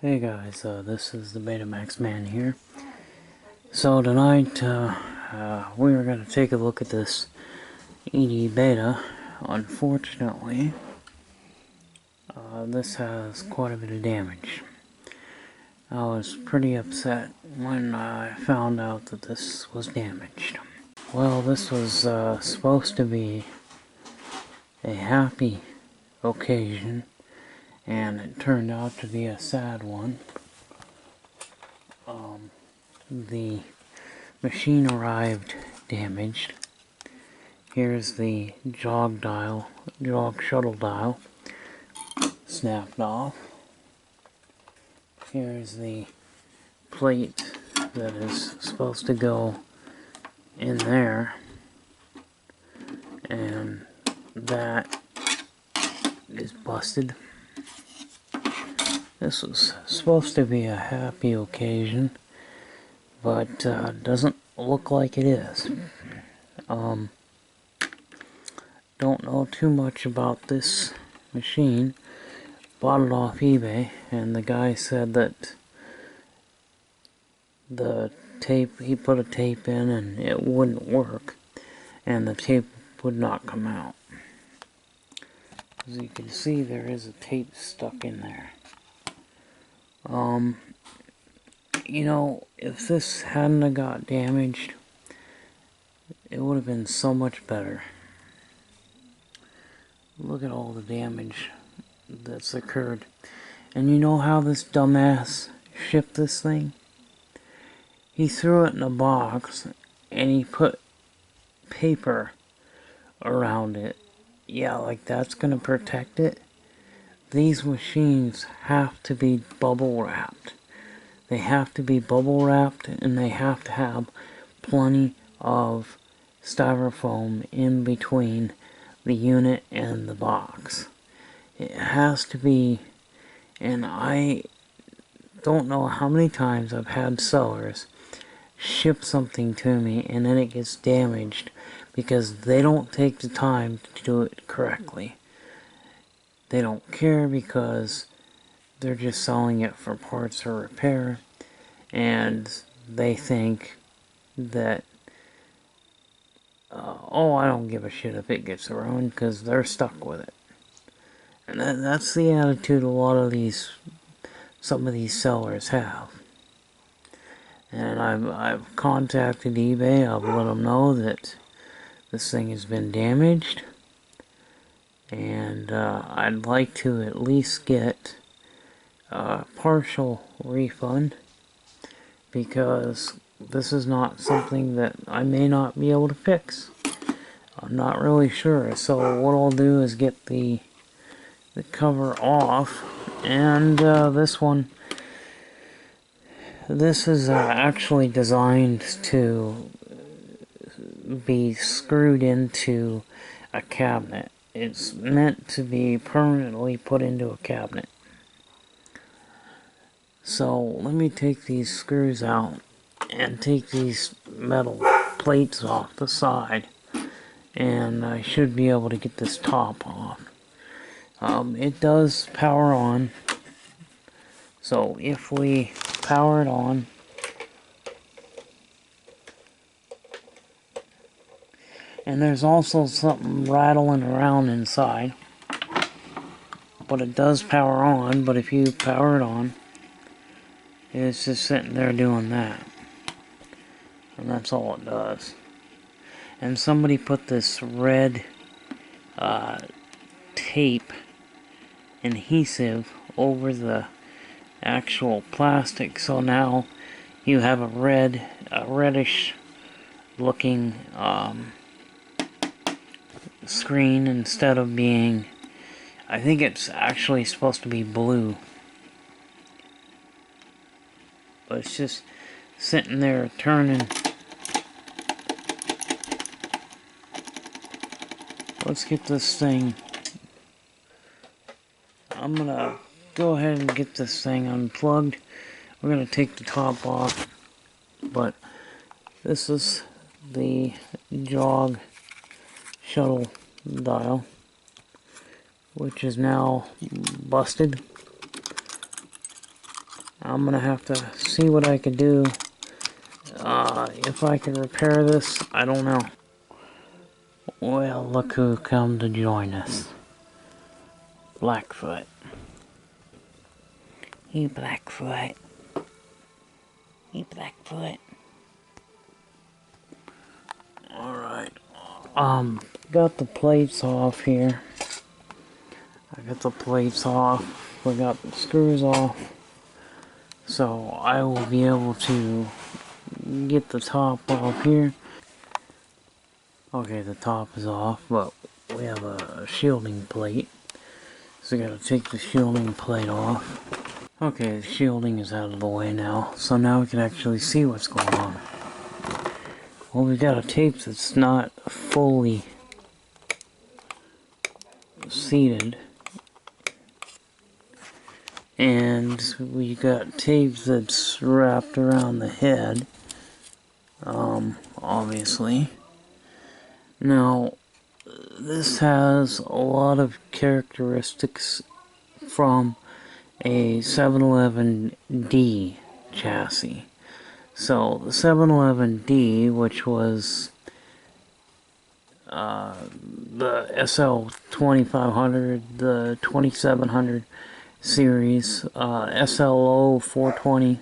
Hey guys, this is the Beta Max Man here. So tonight, we are going to take a look at this ED Beta. Unfortunately, this has quite a bit of damage. I was pretty upset when I found out that this was damaged. Well, this was supposed to be a happy occasion, and it turned out to be a sad one. The machine arrived damaged. Here's the jog shuttle dial, snapped off. Here's the plate that is supposed to go in there, and that is busted. This was supposed to be a happy occasion, but doesn't look like it is. Don't know too much about this machine. Bought it off eBay, and the guy said that the tape, he put a tape in and it wouldn't work, and the tape would not come out. As you can see, there is a tape stuck in there. You know, if this hadn't have got damaged, it would have been so much better. Look at all the damage that's occurred. And you know how this dumbass shipped this thing? He threw it in a box and he put paper around it. Yeah, like that's gonna protect it. These machines have to be bubble wrapped. They have to be bubble wrapped, and they have to have plenty of styrofoam in between the unit and the box. It has to be, and I don't know how many times I've had sellers ship something to me and then it gets damaged because they don't take the time to do it correctly. They don't care because they're just selling it for parts or repair, and they think that oh, I don't give a shit if it gets ruined, because they're stuck with it. And that's the attitude some of these sellers have. And I've contacted eBay. I've let them know that this thing has been damaged, and I'd like to at least get a partial refund, because this is not something that I may not be able to fix. I'm not really sure. So what I'll do is get the cover off, and this is actually designed to be screwed into a cabinet. It's meant to be permanently put into a cabinet. So let me take these screws out and take these metal plates off the side, and I should be able to get this top off. It does power on, so if we power it on, and there's also something rattling around inside, but it does power on. But if you power it on, it's just sitting there doing that, and that's all it does. And somebody put this red tape adhesive over the actual plastic, so now you have a reddish looking screen instead of being, I think it's actually supposed to be blue, but it's just sitting there turning. Let's get this thing. I'm gonna go ahead and get this thing unplugged. We're gonna take the top off, but this is the jog shuttle dial, which is now busted. I'm gonna have to see what I can do. If I can repair this, I don't know. Well, look who come to join us. Blackfoot. Hey, Blackfoot. Hey, Blackfoot. Alright. Got the plates off here. I got the plates off. We got the screws off. So I will be able to get the top off here. Okay, the top is off, but we have a shielding plate. So I gotta take the shielding plate off. Okay, the shielding is out of the way now. So now we can actually see what's going on. Well, we got a tape that's not fully seated. And we got tape that's wrapped around the head. Obviously. Now, this has a lot of characteristics from a 711D chassis. So, the 711D, which was the SL2500, the 2700 series, SLO 420,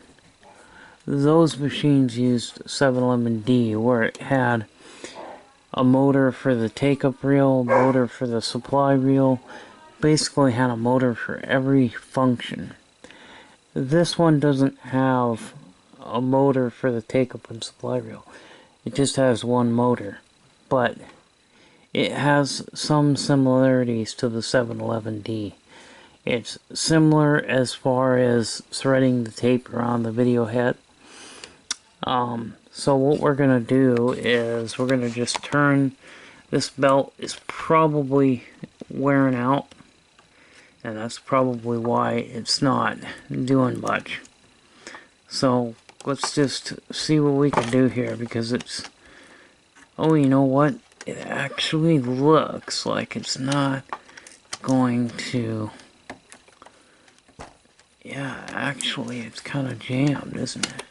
those machines used 711D, where it had a motor for the take-up reel, motor for the supply reel, basically had a motor for every function. This one doesn't have a motor for the take-up and supply reel. It just has one motor, but it has some similarities to the 711D. It's similar as far as threading the tape around the video head. So what we're going to do is we're going to just turn, this belt is probably wearing out, and that's probably why it's not doing much. So let's just see what we can do here, because it's, oh, you know what, it actually looks like it's not going to, yeah, actually it's kind of jammed, isn't it?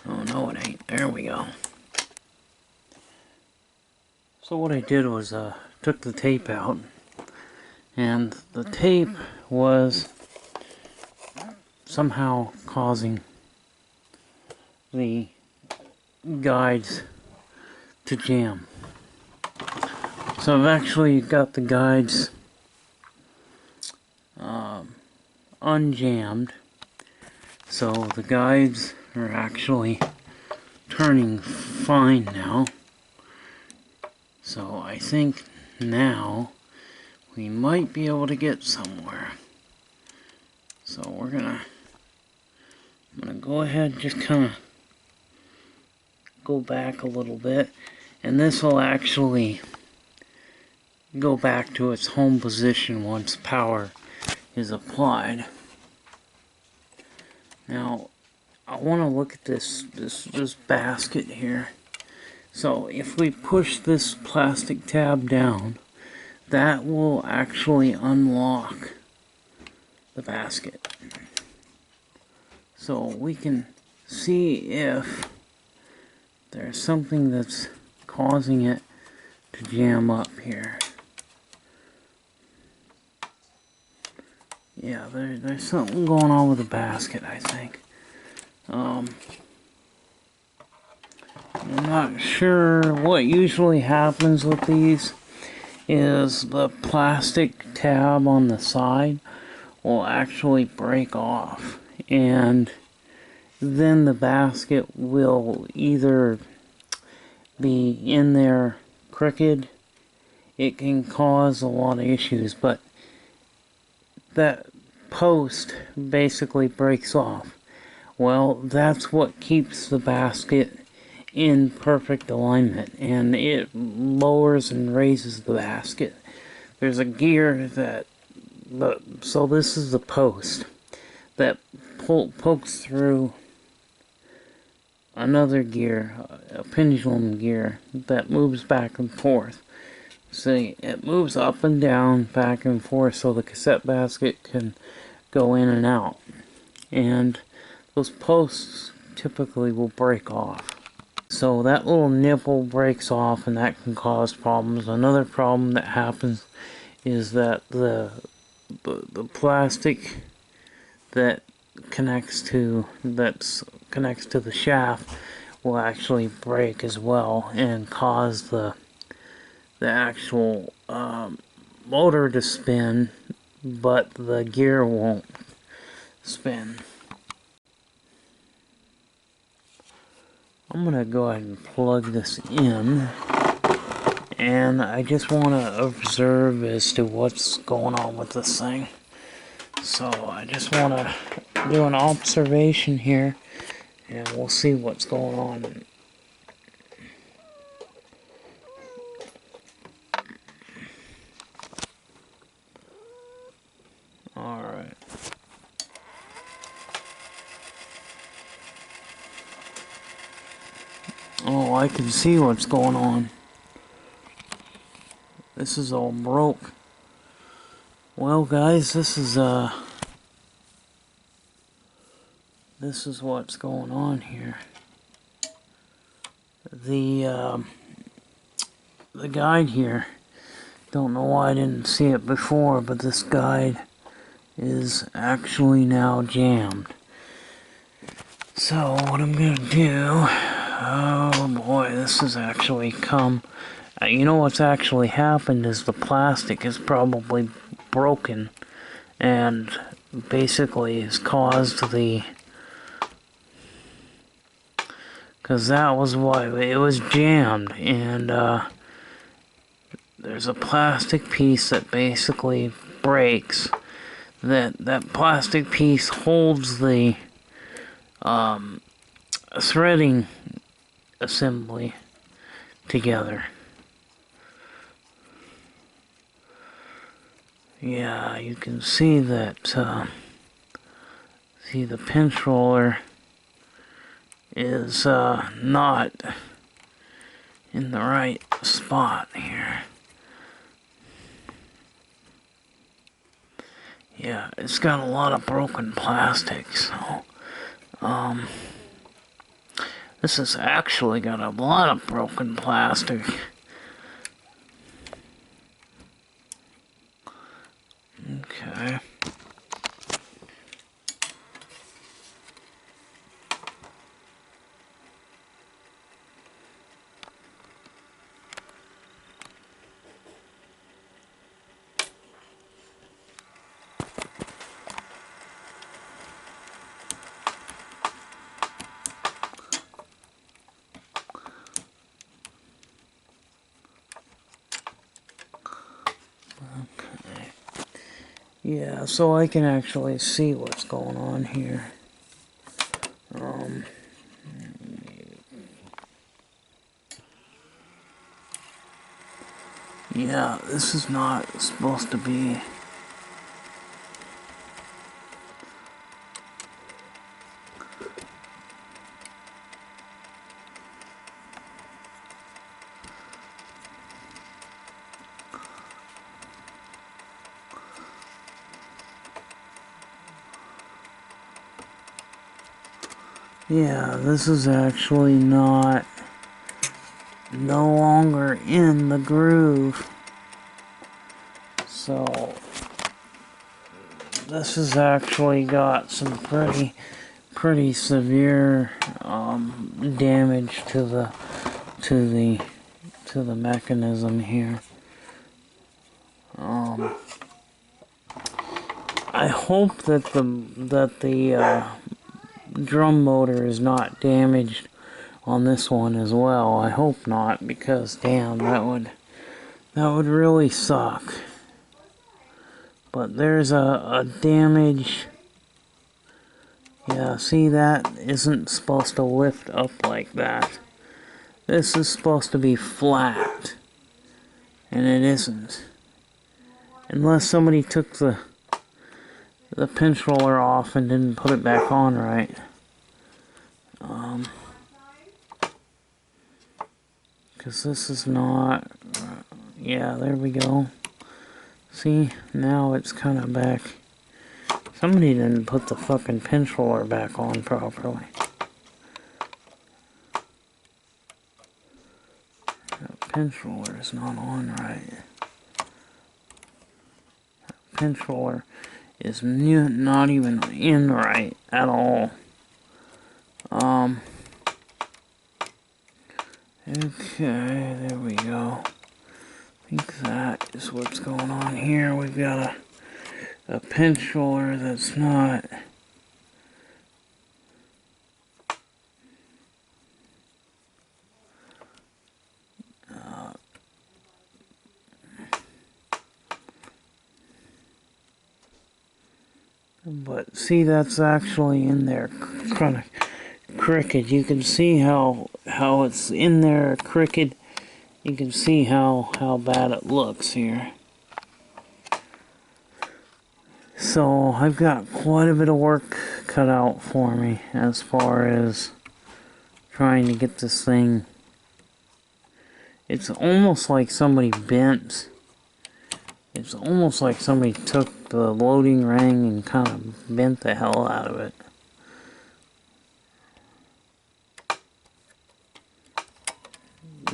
Oh, no it ain't. There we go. So what I did was took the tape out, and the tape was somehow causing the guides to jam. So I've actually got the guides unjammed, so the guides are actually turning fine now. So I think now we might be able to get somewhere. So I'm gonna go ahead and just kind of go back a little bit, and this will actually go back to its home position once power is applied. Now I want to look at this basket here. So if we push this plastic tab down, that will actually unlock the basket. So we can see if there's something that's causing it to jam up here. Yeah, there's something going on with the basket, I think. I'm not sure. What usually happens with these is the plastic tab on the side will actually break off, and then the basket will either be in there crooked. It can cause a lot of issues, but that post basically breaks off. Well, that's what keeps the basket in perfect alignment, and it lowers and raises the basket. There's a gear that, so this is the post that pokes through another gear, a pendulum gear that moves back and forth. See, it moves up and down, back and forth, so the cassette basket can go in and out. And those posts typically will break off. So that little nipple breaks off, and that can cause problems. Another problem that happens is that the plastic that connects to the shaft will actually break as well and cause the actual motor to spin, but the gear won't spin. I'm gonna go ahead and plug this in, and I just want to observe as to what's going on with this thing. So I just want to do an observation here, and we'll see what's going on. Alright. Oh, I can see what's going on. This is all broke. Well, guys, this is what's going on here. The guide here, don't know why I didn't see it before, but this guide is actually now jammed. So what I'm gonna do, oh boy, this has actually come, you know what's actually happened is the plastic is probably broken and basically has caused the, because that was why it was jammed, and there's a plastic piece that basically breaks. That plastic piece holds the threading assembly together. Yeah, you can see that, see the pinch roller is not in the right spot here. Yeah, it's got a lot of broken plastic, so this has actually got a lot of broken plastic. Okay. Yeah, so I can actually see what's going on here. Yeah, this is not supposed to be. Yeah, this is actually no longer in the groove. So this has actually got some pretty severe damage to the mechanism here. I hope that the drum motor is not damaged on this one as well. I hope not, because damn, that would really suck. But there's a damage. Yeah, see, that isn't supposed to lift up like that. This is supposed to be flat, and it isn't. Unless somebody took the pinch roller off and didn't put it back on right. Because this is not, yeah, there we go. See, now it's kind of back Somebody didn't put the fucking pinch roller back on properly. That pinch roller is not on right. That pinch roller is not even in right at all. Okay, there we go. I think that is what's going on here. We've got a pinch roller that's not but see, that's actually in there kind of crooked. You can see how it's in there crooked. You can see how bad it looks here. So I've got quite a bit of work cut out for me as far as trying to get this thing. It's almost like somebody bent. It's almost like somebody took the loading ring and kind of bent the hell out of it.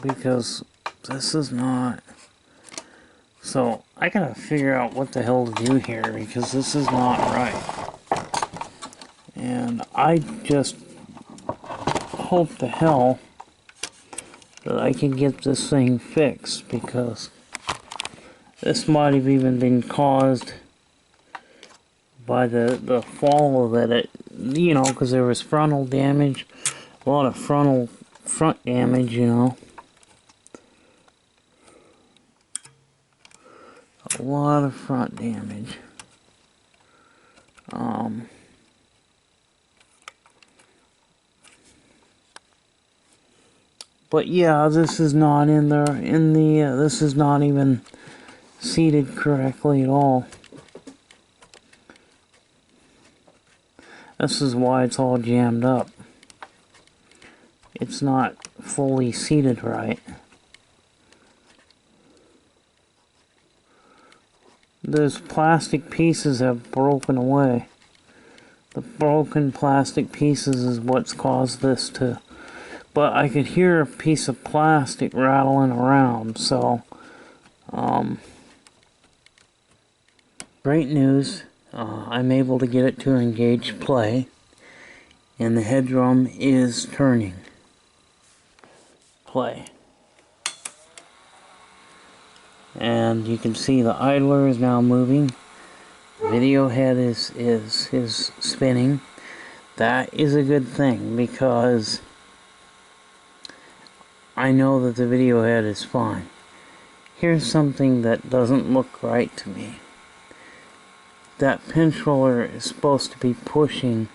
Because this is not. So I gotta figure out what the hell to do here, because this is not right. And I just hope to hell that I can get this thing fixed, because this might have even been caused by the fall of it, you know, because there was frontal damage, a lot of front damage, you know. A lot of front damage. But yeah, this is not in there. This is not even seated correctly at all. This is why it's all jammed up. It's not fully seated right. Those plastic pieces have broken away. The broken plastic pieces is what's caused this to. But I could hear a piece of plastic rattling around, so great news. I'm able to get it to engage play, and the head drum is turning. Play. And you can see the idler is now moving. Video head is spinning. That is a good thing, because I know that the video head is fine. Here's something that doesn't look right to me. That pinch roller is supposed to be pushing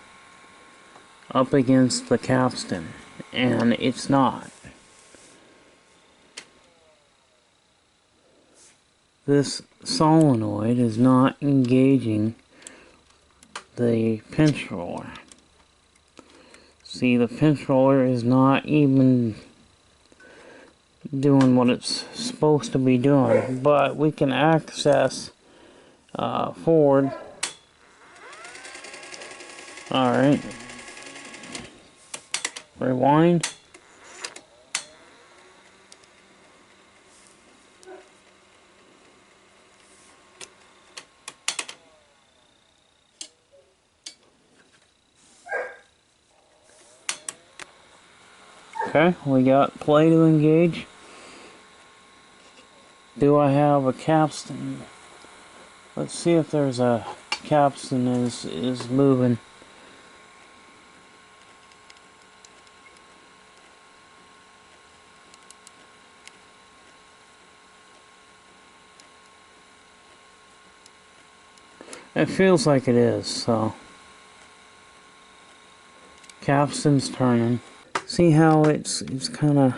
up against the capstan, and it's not. This solenoid is not engaging the pinch roller. See, the pinch roller is not even doing what it's supposed to be doing, but we can access forward. Alright. Rewind. Okay, we got play to engage. Do I have a capstan? Let's see if there's a capstan is moving. It feels like it is, so capstan's turning. See how it's kind of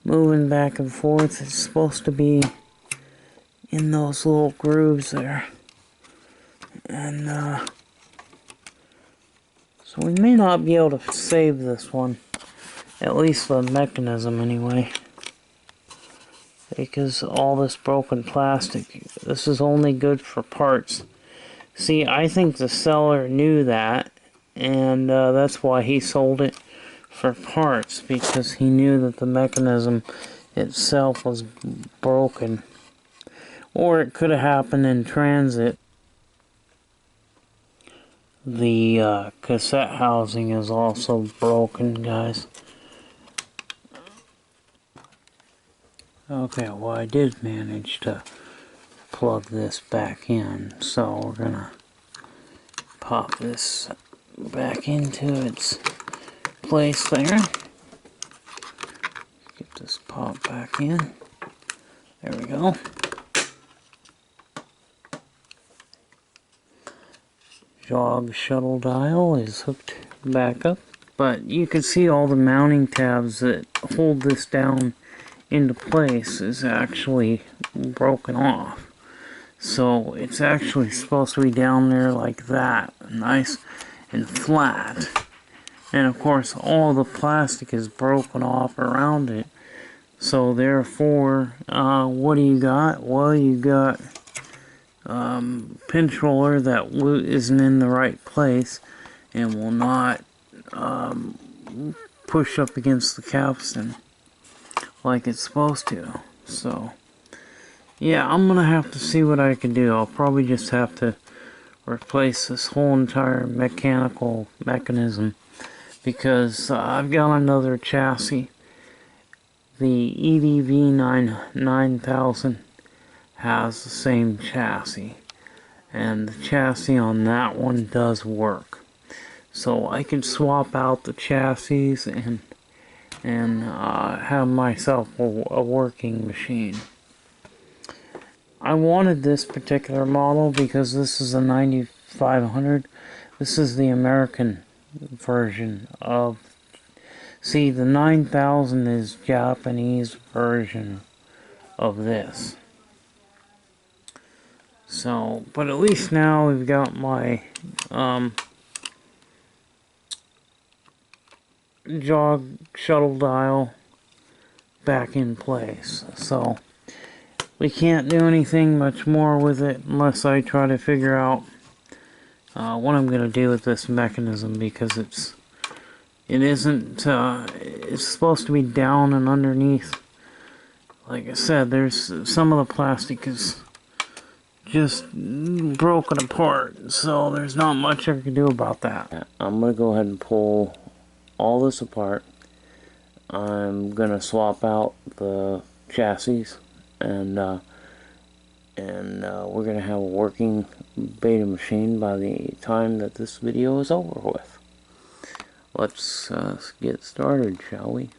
moving back and forth? It's supposed to be in those little grooves there. And so we may not be able to save this one, at least the mechanism anyway, because all this broken plastic. This is only good for parts See, I think the seller knew that, and that's why he sold it for parts, because he knew that the mechanism itself was broken. Or it could have happened in transit. The cassette housing is also broken, guys. Okay, well, I did manage to plug this back in, so we're gonna pop this back into its place there. Get this pop back in. There we go. Jog shuttle dial is hooked back up. But you can see all the mounting tabs that hold this down into place is actually broken off. So it's actually supposed to be down there like that, nice and flat. And of course all the plastic is broken off around it. So therefore, what do you got? Well, you got pinch roller that isn't in the right place and will not push up against the capstan like it's supposed to. So yeah, I'm gonna have to see what I can do. I'll probably just have to replace this whole entire mechanical mechanism, because I've got another chassis. The EDV-9500 has the same chassis, and the chassis on that one does work. So I can swap out the chassis and have myself a working machine. I wanted this particular model because this is a 9500. This is the American version of... See, the 9000 is Japanese version of this. So, but at least now we've got my jog shuttle dial back in place. So we can't do anything much more with it unless I try to figure out what I'm going to do with this mechanism, because it's supposed to be down and underneath. Like I said, there's some of the plastic is just broken apart, so there's not much I can do about that. I'm going to go ahead and pull all this apart. I'm going to swap out the chassis, and we're going to have a working beta machine by the time that this video is over with. Let's get started, shall we?